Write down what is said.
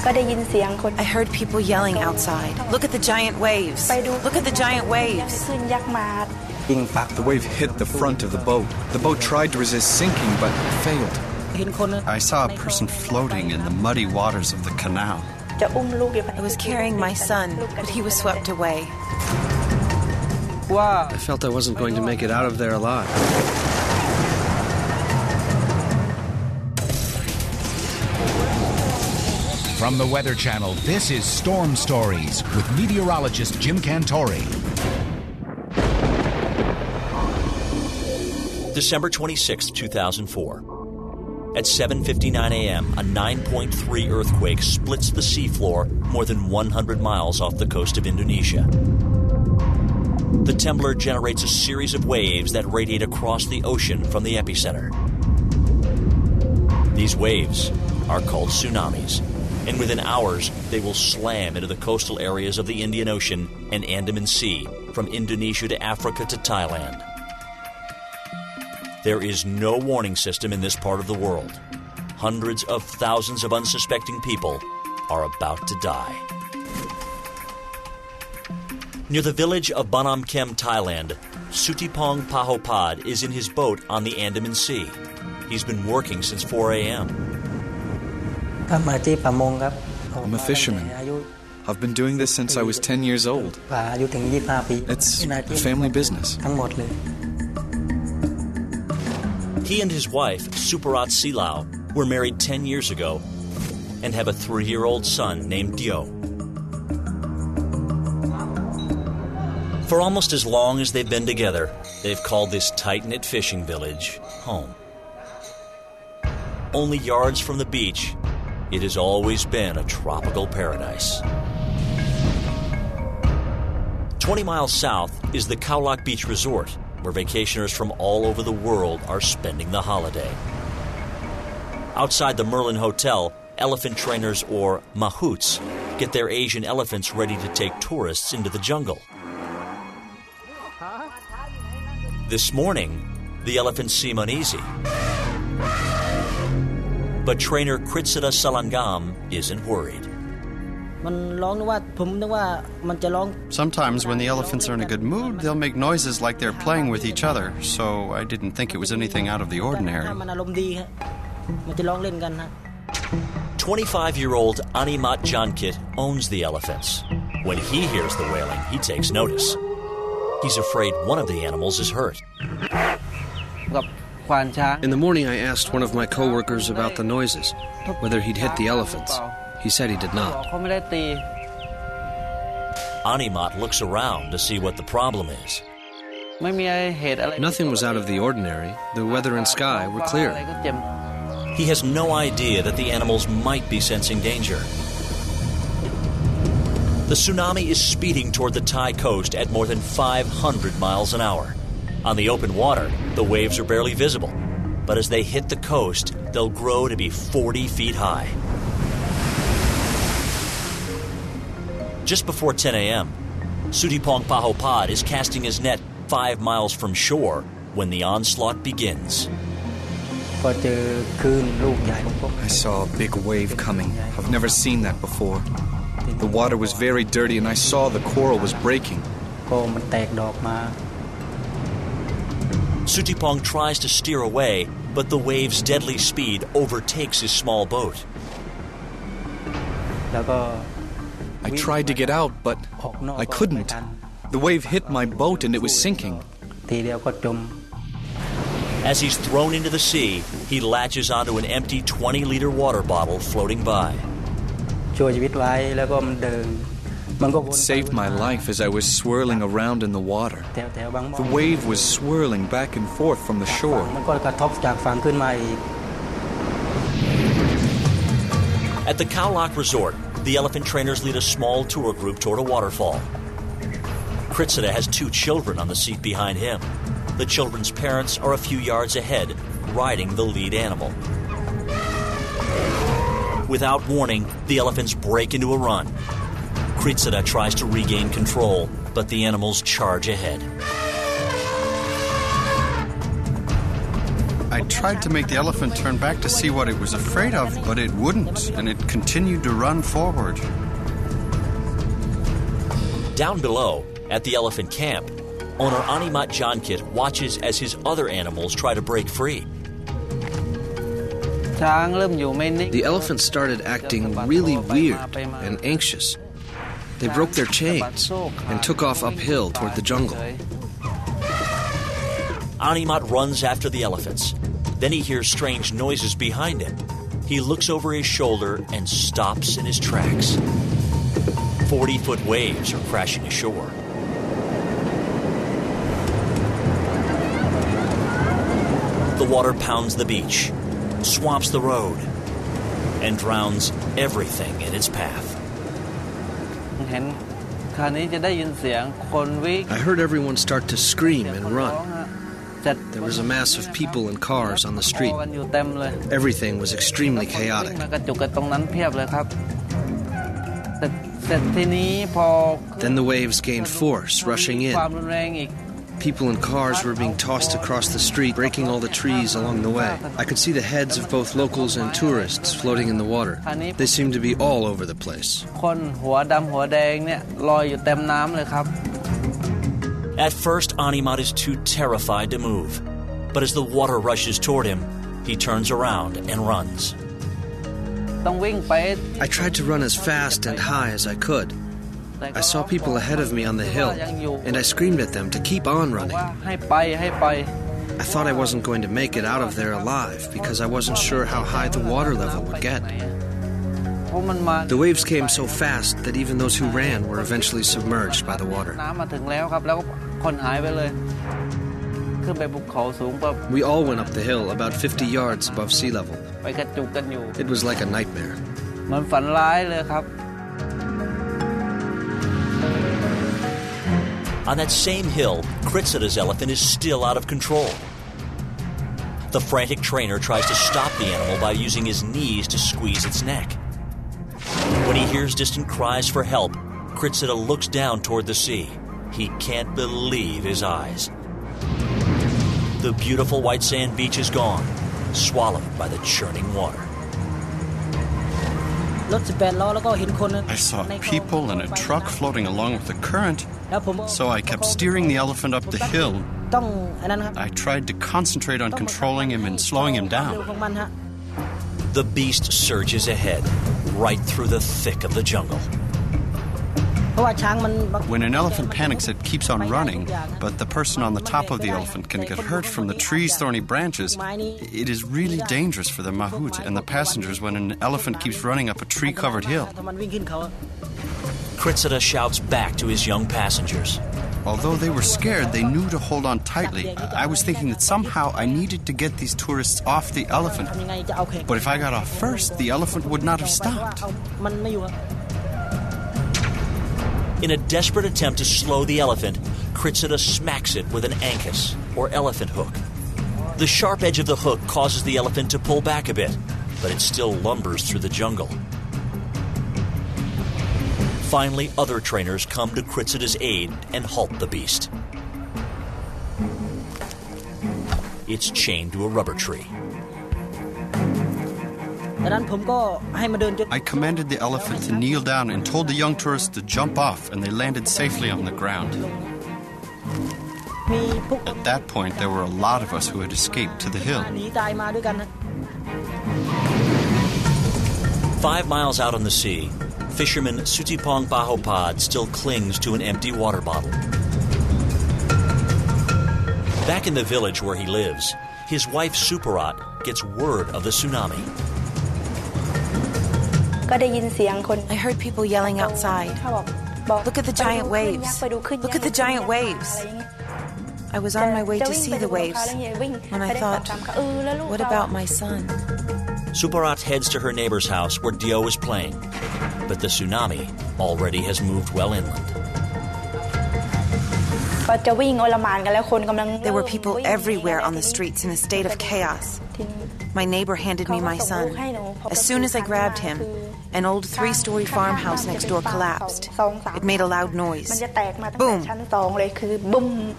I heard people yelling outside. Look at the giant waves. Look at the giant waves. The wave hit the front of the boat. The boat tried to resist sinking, but failed. I saw a person floating in the muddy waters of the canal. I was carrying my son, but he was swept away. I felt I wasn't going to make it out of there alive. From the Weather Channel, this is Storm Stories with meteorologist Jim Cantore. December 26, 2004. At 7:59 a.m., a 9.3 earthquake splits the seafloor more than 100 miles off the coast of Indonesia. The temblor generates a series of waves that radiate across the ocean from the epicenter. These waves are called tsunamis, and within hours they will slam into the coastal areas of the Indian Ocean and Andaman Sea, from Indonesia to Africa to Thailand. There is no warning system in this part of the world. Hundreds of thousands of unsuspecting people are about to die. Near the village of Banam Kem, Thailand, Sutipong Pahopad is in his boat on the Andaman Sea. He's been working since 4 a.m. I'm a fisherman. I've been doing this since I was 10 years old. It's a family business. He and his wife, Suparat Silao, were married 10 years ago and have a 3-year-old son named Dio. For almost as long as they've been together, they've called this tight-knit fishing village home. Only yards from the beach, it has always been a tropical paradise. 20 miles south is the Khao Beach Resort, where vacationers from all over the world are spending the holiday. Outside the Merlin Hotel, elephant trainers, or mahouts, get their Asian elephants ready to take tourists into the jungle. This morning, the elephants seem uneasy. But trainer Kritsada Salangam isn't worried. Sometimes when the elephants are in a good mood, they'll make noises like they're playing with each other, so I didn't think it was anything out of the ordinary. 25-year-old Animat Jankit owns the elephants. When he hears the wailing, he takes notice. He's afraid one of the animals is hurt. In the morning, I asked one of my co-workers about the noises, whether he'd hit the elephants. He said he did not. Animat looks around to see what the problem is. Nothing was out of the ordinary. The weather and sky were clear. He has no idea that the animals might be sensing danger. The tsunami is speeding toward the Thai coast at more than 500 miles an hour. On the open water, the waves are barely visible, but as they hit the coast, they'll grow to be 40 feet high. Just before 10 a.m., Sutipong Pahopad is casting his net 5 miles from shore when the onslaught begins. I saw a big wave coming. I've never seen that before. The water was very dirty and I saw the coral was breaking. Sutipong tries to steer away, but the wave's deadly speed overtakes his small boat. I tried to get out, but I couldn't. The wave hit my boat and it was sinking. As he's thrown into the sea, he latches onto an empty 20-liter water bottle floating by. It saved my life as I was swirling around in the water. The wave was swirling back and forth from the shore. At the Khao Lak Resort, the elephant trainers lead a small tour group toward a waterfall. Kritsada has 2 children on the seat behind him. The children's parents are a few yards ahead, riding the lead animal. Without warning, the elephants break into a run. Kritsada tries to regain control, but the animals charge ahead. I tried to make the elephant turn back to see what it was afraid of, but it wouldn't, and it continued to run forward. Down below, at the elephant camp, owner Animat Jankit watches as his other animals try to break free. The elephants started acting really weird and anxious. They broke their chains and took off uphill toward the jungle. Animat runs after the elephants. Then he hears strange noises behind him. He looks over his shoulder and stops in his tracks. 40-foot waves are crashing ashore. The water pounds the beach, swamps the road, and drowns everything in its path. I heard everyone start to scream and run. There was a mass of people and cars on the street. Everything was extremely chaotic. Then the waves gained force, rushing in. People and cars were being tossed across the street, breaking all the trees along the way. I could see the heads of both locals and tourists floating in the water. They seemed to be all over the place. At first, Animat is too terrified to move. But as the water rushes toward him, he turns around and runs. I tried to run as fast and high as I could. I saw people ahead of me on the hill, and I screamed at them to keep on running. I thought I wasn't going to make it out of there alive because I wasn't sure how high the water level would get. The waves came so fast that even those who ran were eventually submerged by the water. We all went up the hill about 50 yards above sea level. It was like a nightmare. On that same hill, Kritsita's elephant is still out of control. The frantic trainer tries to stop the animal by using his knees to squeeze its neck. When he hears distant cries for help, Kritsita looks down toward the sea. He can't believe his eyes. The beautiful white sand beach is gone, swallowed by the churning water. I saw people and a truck floating along with the current, so I kept steering the elephant up the hill. I tried to concentrate on controlling him and slowing him down. The beast surges ahead, right through the thick of the jungle. When an elephant panics, it keeps on running, but the person on the top of the elephant can get hurt from the tree's thorny branches. It is really dangerous for the mahout and the passengers when an elephant keeps running up a tree-covered hill. Kritsita shouts back to his young passengers. Although they were scared, they knew to hold on tightly. I was thinking that somehow I needed to get these tourists off the elephant. But if I got off first, the elephant would not have stopped. In a desperate attempt to slow the elephant, Kritsita smacks it with an ankus, or elephant hook. The sharp edge of the hook causes the elephant to pull back a bit, but it still lumbers through the jungle. Finally, other trainers come to Kritsita's aid and halt the beast. It's chained to a rubber tree. I commanded the elephant to kneel down and told the young tourists to jump off, and they landed safely on the ground. At that point, there were a lot of us who had escaped to the hill. 5 miles out on the sea, fisherman Sutipong Bahopad still clings to an empty water bottle. Back in the village where he lives, his wife Suparat gets word of the tsunami. I heard people yelling outside. Look at the giant waves. Look at the giant waves. I was on my way to see the waves when I thought, what about my son? Suparat heads to her neighbor's house where Dio is playing, but the tsunami already has moved well inland. There were people everywhere on the streets in a state of chaos. My neighbor handed me my son. As soon as I grabbed him, an old 3-story farmhouse next door collapsed. It made a loud noise. Boom!